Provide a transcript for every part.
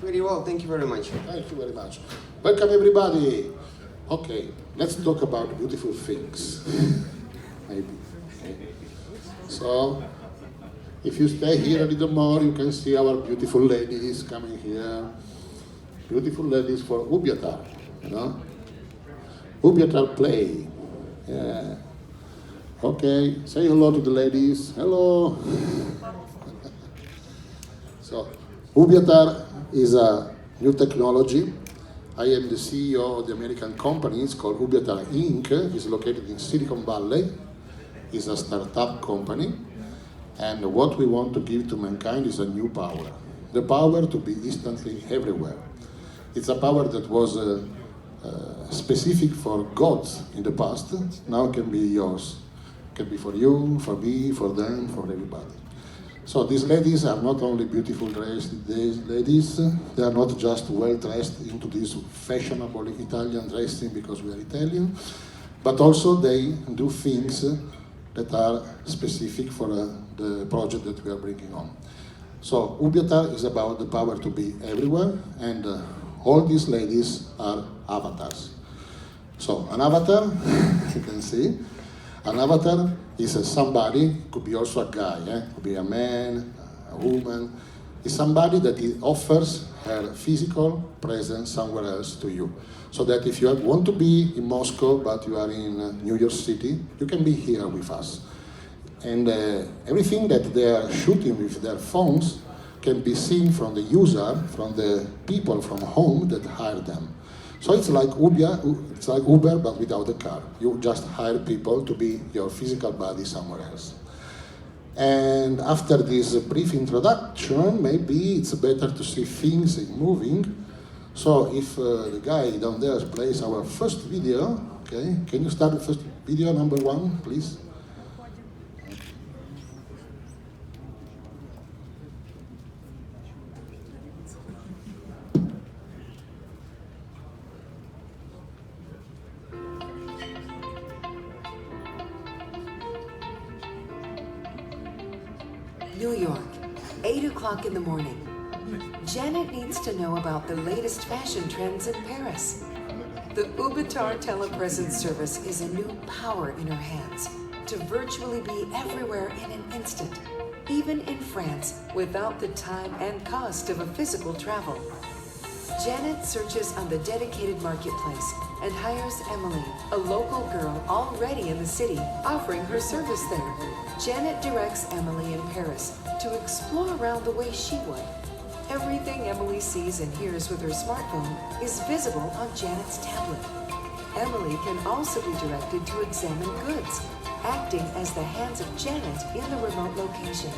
Very well, thank you very much. Thank you very much. Welcome everybody. Okay, let's talk about beautiful things. Maybe. Okay. So, if you stay here a little more, you can see our beautiful ladies coming here. Beautiful ladies for Ubiatar, you know? UbiatarPlay. Yeah. Okay, say hello to the ladies. Hello. So, Ubiatar is a new technology. I am the CEO of the American company. It's called Ubiatar Inc. It's located in Silicon Valley. It's a startup company. And what we want to give to mankind is a new power. The power to be instantly everywhere. It's a power that was specific for gods in the past. Now it can be yours. It can be for you, for me, for them, for everybody. So these ladies are not only beautiful dressed ladies, they are not just well dressed into this fashionable Italian dressing because we are Italian, but also they do things that are specific for the project that we are bringing on. So Ubiatar is about the power to be everywhere, and all these ladies are avatars. So an avatar, you can see, an avatar is somebody, could be also a guy, could be a man, a woman, is somebody that offers her physical presence somewhere else to you. So that if you want to be in Moscow, but you are in New York City, you can be here with us. And everything that they are shooting with their phones can be seen from the user, from the people from home that hire them. So it's like Uber, but without the car. You just hire people to be your physical body somewhere else. And after this brief introduction, maybe it's better to see things moving. So if the guy down there plays our first video, okay, can you start the first video, number 1, please? New York, 8 o'clock in the morning. Janet needs to know about the latest fashion trends in Paris. The Ubiatar telepresence service is a new power in her hands to virtually be everywhere in an instant, even in France, without the time and cost of a physical travel. Janet searches on the dedicated marketplace and hires Emily, a local girl already in the city, offering her service there. Janet directs Emily in Paris to explore around the way she would. Everything Emily sees and hears with her smartphone is visible on Janet's tablet. Emily can also be directed to examine goods, acting as the hands of Janet in the remote location.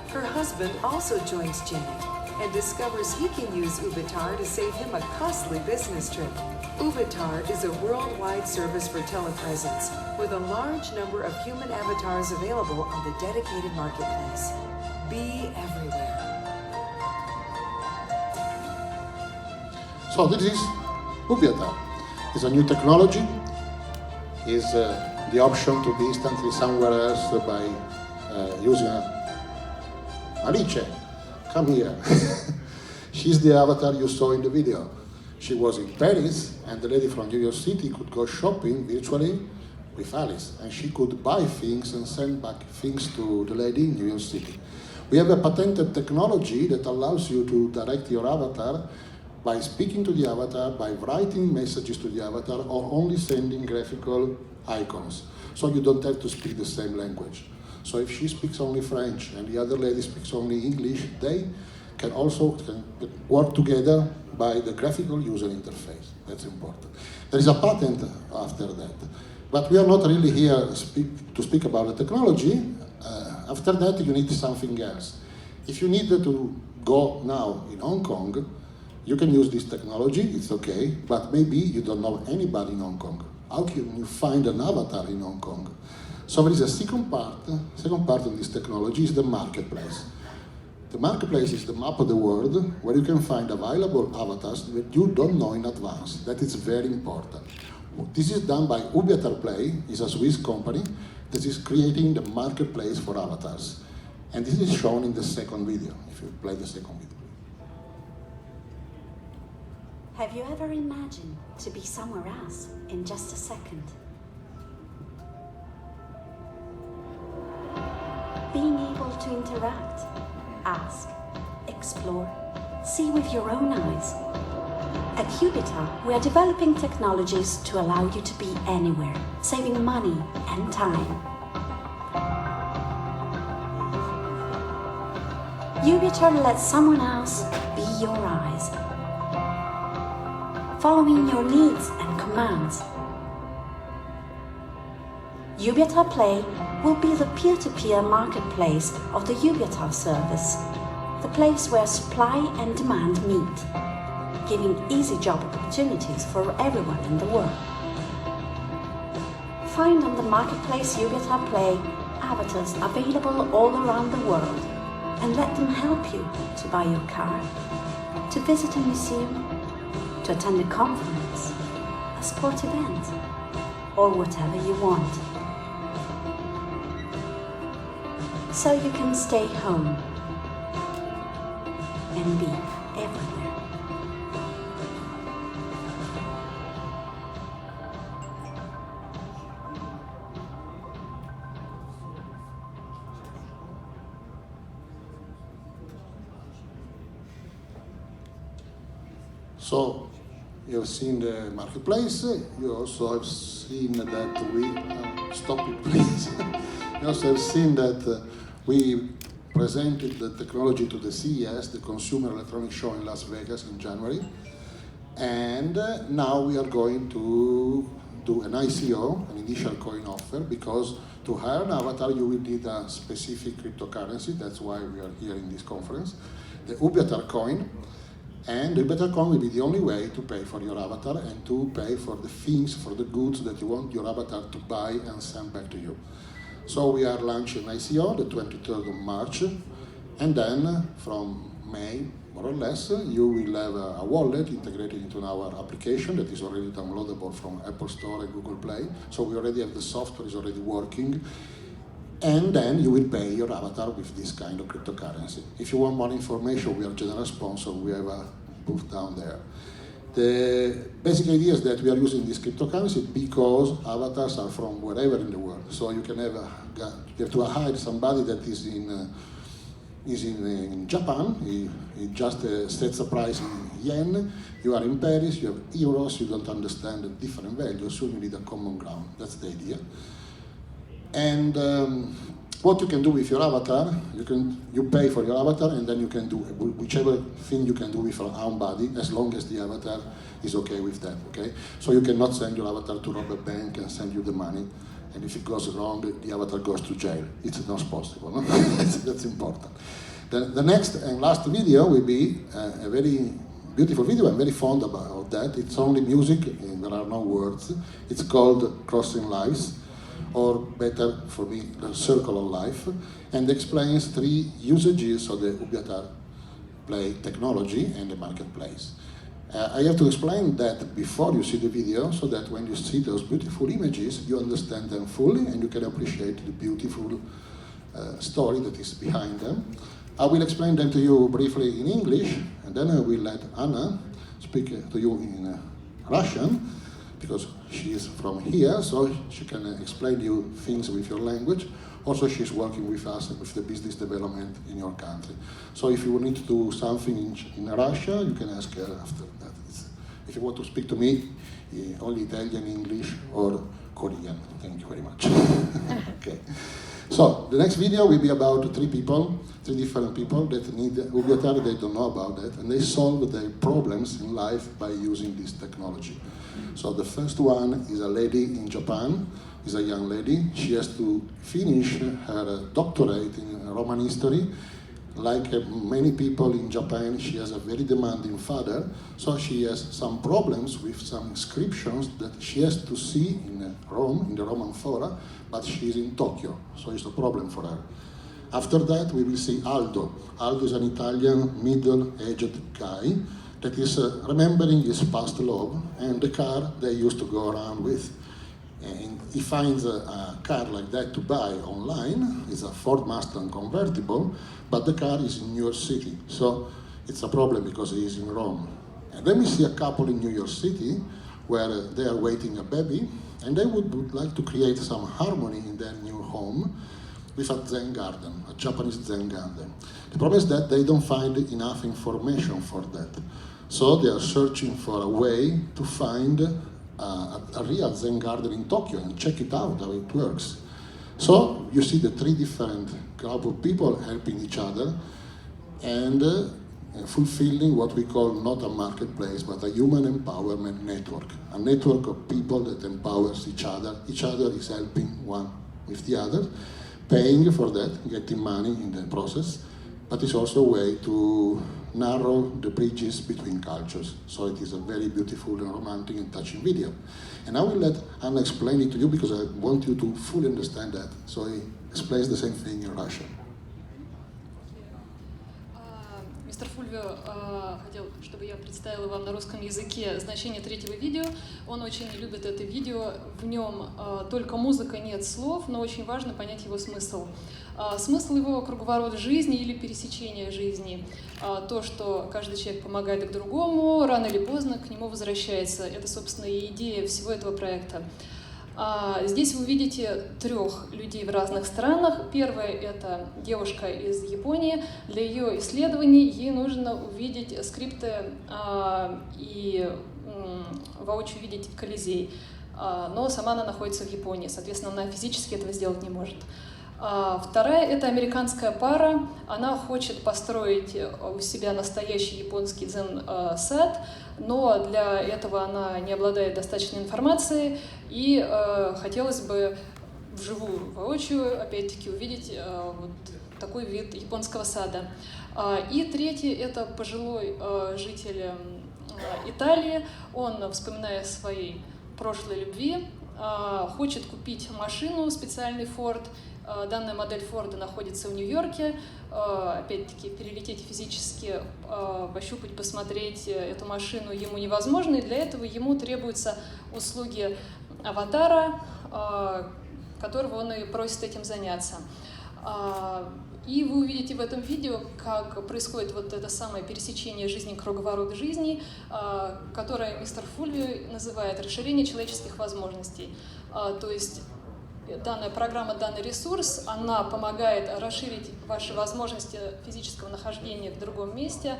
Her husband also joins Janet and discovers he can use Ubiatar to save him a costly business trip. Ubiatar is a worldwide service for telepresence with a large number of human avatars available on the dedicated marketplace. Be everywhere. So this is Ubiatar. It's a new technology. It's the option to be instantly somewhere else by using Alice. Come here. She's the avatar you saw in the video. She was in Paris, and the lady from New York City could go shopping virtually with Alice, and she could buy things and send back things to the lady in New York City. We have a patented technology that allows you to direct your avatar by speaking to the avatar, by writing messages to the avatar, or only sending graphical icons. So you don't have to speak the same language. So if she speaks only French and the other lady speaks only English, they can also work together by the graphical user interface. That's important. There is a patent after that. But we are not really here to speak about the technology. After that, you need something else. If you need to go now in Hong Kong, you can use this technology, it's okay, but maybe you don't know anybody in Hong Kong. How can you find an avatar in Hong Kong? So there is a second part of this technology is the marketplace. The marketplace is the map of the world where you can find available avatars that you don't know in advance. That is very important. This is done by UbiatarPlay, it's a Swiss company that is creating the marketplace for avatars. And this is shown in the second video, if you play the second video. Have you ever imagined to be somewhere else in just a second? Being able to interact, ask, explore, see with your own eyes. At Ubiatar, we are developing technologies to allow you to be anywhere, saving money and time. Ubiatar lets someone else be your eyes, following your needs and commands. UbiatarPlay will be the peer-to-peer marketplace of the Ubiatar service, the place where supply and demand meet, giving easy job opportunities for everyone in the world. Find on the marketplace UbiatarPlay avatars available all around the world and let them help you to buy your car, to visit a museum, to attend a conference, a sport event, or whatever you want. So you can stay home and be everywhere. So, you have seen the marketplace, you also have seen that we, stop it please, you also have seen that we presented the technology to the CES, the Consumer Electronics Show in Las Vegas in January, and now we are going to do an ICO, an initial coin offer, because to hire an avatar you will need a specific cryptocurrency, that's why we are here in this conference, the Ubiatar coin. And the UbiatarCoin will be the only way to pay for your avatar and to pay for the things, for the goods that you want your avatar to buy and send back to you. So we are launching ICO the 23rd of March, and then from May, more or less, you will have a wallet integrated into our application that is already downloadable from Apple Store and Google Play. So we already have the software, is already working. And then you will pay your avatar with this kind of cryptocurrency. If you want more information, we are general sponsor, we have a booth down there. The basic idea is that we are using this cryptocurrency because avatars are from wherever in the world. So you can have, you have to hire somebody that is in Japan, he just sets a price in yen, you are in Paris, you have euros, you don't understand the different values, so you need a common ground, that's the idea. And what you can do with your avatar, you pay for your avatar and then you can do whichever thing you can do with your own body as long as the avatar is okay with that, okay? So you cannot send your avatar to rob a bank and send you the money, and if it goes wrong, the avatar goes to jail. It's not possible, no? That's important. The next and last video will be a very beautiful video. I'm very fond about that. It's only music, and there are no words. It's called Crossing Lives, or better for me, the Circle of Life, and explains 3 usages of the UbiatarPlay technology and the marketplace. I have to explain that before you see the video, so that when you see those beautiful images, you understand them fully and you can appreciate the beautiful story that is behind them. I will explain them to you briefly in English, and then I will let Anna speak to you in Russian, because she is from here, so she can explain you things with your language. Also, she's working with us with the business development in your country. So if you need to do something in Russia, you can ask her after that. If you want to speak to me, only Italian, English, or Korean. Thank you very much. Okay. So the next video will be about 3 different people that need Ubiatar, they don't know about that, and they solve their problems in life by using this technology. So the first one is a lady in Japan, is a young lady. She has to finish her doctorate in Roman history. Like many people in Japan, she has a very demanding father, so she has some problems with some inscriptions that she has to see in Rome, in the Roman Fora, but she's in Tokyo, so it's a problem for her. After that, we will see Aldo. Aldo is an Italian middle-aged guy that is remembering his past love and the car they used to go around with. And he finds a car like that to buy online. It's a Ford Mustang convertible, but the car is in New York City. So it's a problem because he is in Rome. And then we see a couple in New York City where they are waiting a baby, and they would like to create some harmony in their new home with a Zen garden, a Japanese Zen garden. The problem is that they don't find enough information for that. So they are searching for a way to find a real Zen garden in Tokyo and check it out, how it works. So you see the three different group of people helping each other and fulfilling what we call not a marketplace, but a human empowerment network. A network of people that empowers each other. Each other is helping one with the other, paying for that, getting money in the process, but it's also a way to narrow the bridges between cultures. So it is a very beautiful and romantic and touching video. And I will let Anna explain it to you because I want you to fully understand that. So he explains the same thing in Russian. Мистер Фульвио хотел, чтобы я представила вам на русском языке значение третьего видео. Он очень любит это видео. В нем только музыка, нет слов, но очень важно понять его смысл. Смысл его — круговорот жизни или пересечение жизни. То, что каждый человек помогает друг другому, рано или поздно к нему возвращается. Это, собственно, и идея всего этого проекта. Здесь вы видите трех людей в разных странах. Первая — это девушка из Японии. Для ее исследований ей нужно увидеть скрипты и воочию видеть Колизей. Но сама она находится в Японии, соответственно, она физически этого сделать не может. Вторая — это американская пара. Она хочет построить у себя настоящий японский дзен-сад, но для этого она не обладает достаточной информацией, и хотелось бы вживую, воочию, опять-таки, увидеть вот такой вид японского сада. И третий — это пожилой житель Италии. Он, вспоминая о своей прошлой любви, хочет купить машину, специальный Ford. Данная модель Форда находится в Нью-Йорке. Опять-таки, перелететь физически, пощупать, посмотреть эту машину ему невозможно, и для этого ему требуются услуги аватара, которого он и просит этим заняться. И вы увидите в этом видео, как происходит вот это самое пересечение жизни, круговорот жизни, которое мистер Фульвио называет расширение человеческих возможностей. То есть данная программа, данный ресурс, она помогает расширить ваши возможности физического нахождения в другом месте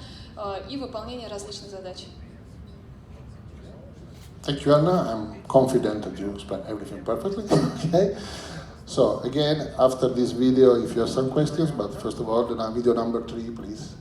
и выполнения различных задач. Thank you, Anna. I'm confident that you explained everything perfectly. Okay. So again, after this video, if you have some questions, but first of all, the video number 3, please.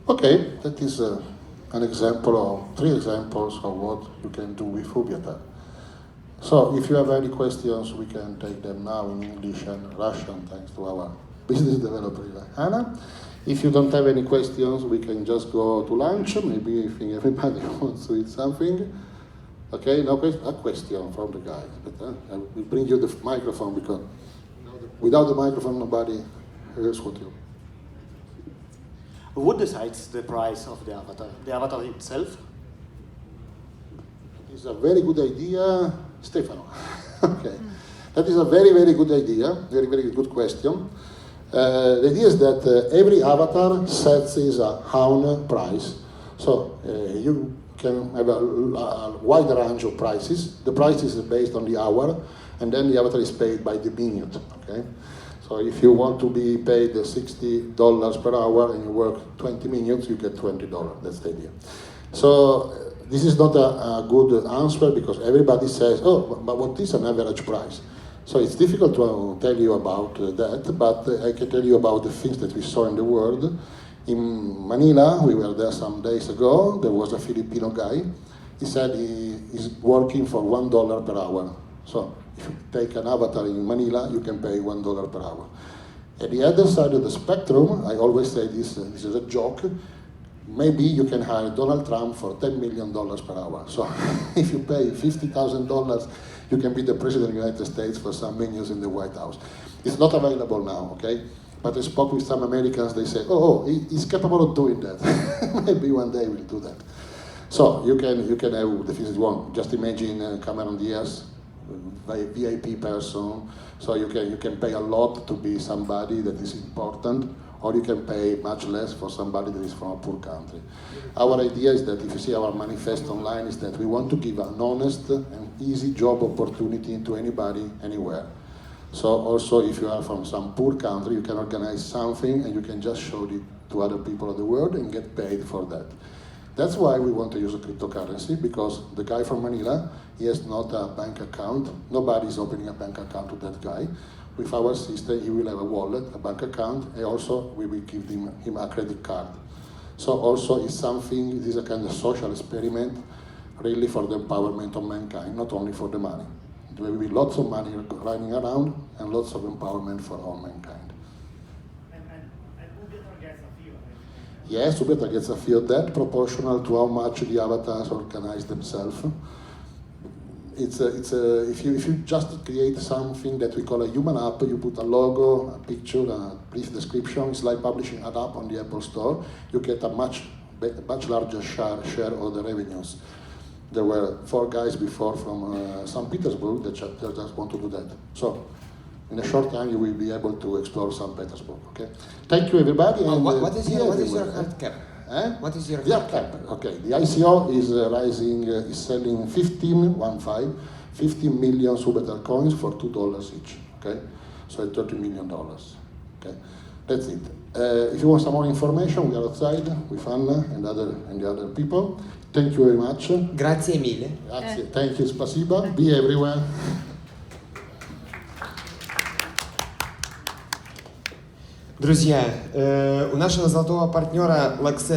Okay, that is an example of 3 examples of what you can do with UbiaTar. So if you have any questions, we can take them now in English and Russian, thanks to our business developer, Anna. If you don't have any questions, we can just go to lunch. Maybe I think everybody wants to eat something. Okay, no a question from the guys. But I will bring you the microphone because without the microphone, nobody hears what you. Who decides the price of the avatar? The avatar itself? It's a very good idea, Stefano. Okay, that is a very, very good idea. Very, very good question. The idea is that every avatar sets his own price. So you can have a wide range of prices. The price is based on the hour, and then the avatar is paid by the minute. Okay. So if you want to be paid $60 per hour and you work 20 minutes, you get $20. That's the idea. So this is not a good answer because everybody says, oh, but what is an average price? So it's difficult to tell you about that, but I can tell you about the things that we saw in the world. In Manila, we were there some days ago, there was a Filipino guy. He said he is working for $1 per hour. So if you take an avatar in Manila, you can pay $1 per hour. At the other side of the spectrum, I always say this is a joke, maybe you can hire Donald Trump for $10 million per hour. So if you pay $50,000, you can be the President of the United States for some minutes in the White House. It's not available now, okay? But I spoke with some Americans, they say, he's capable of doing that. Maybe one day we'll do that. So you can have the things you want. Just imagine Cameron Diaz, a VIP person. So you can pay a lot to be somebody that is important, or you can pay much less for somebody that is from a poor country. Our idea is that if you see our manifesto online is that we want to give an honest and easy job opportunity to anybody, anywhere. So also if you are from some poor country, you can organize something and you can just show it to other people of the world and get paid for that. That's why we want to use a cryptocurrency, because the guy from Manila, he has not a bank account. Nobody is opening a bank account to that guy. With our system, he will have a wallet, a bank account, and also we will give him a credit card. So also it's something, this is a kind of social experiment, really for the empowerment of mankind, not only for the money. There will be lots of money running around and lots of empowerment for all mankind. And UbiaTar gets a fee of it. Yes, UbiaTar gets a fee of that, proportional to how much the avatars organize themselves. If you just create something that we call a human app, you put a logo, a picture, a brief description, it's like publishing an app on the Apple Store, you get a much larger share of the revenues. There were 4 guys before from St. Petersburg that just want to do that. So in a short time you will be able to explore St. Petersburg. Okay. Thank you everybody. And, what is your hard cap? What is your hard cap? Okay, the ICO is is selling 15 million UbiaTar coins for $2 each. Okay, so $30 million. Okay, that's it. If you want some more information, we are outside with Anna and the other people. Thank you very much. Grazie mille. Grazie. Thank you, спасибо. Be everywhere. Друзья, у нашего золотого партнера Lakse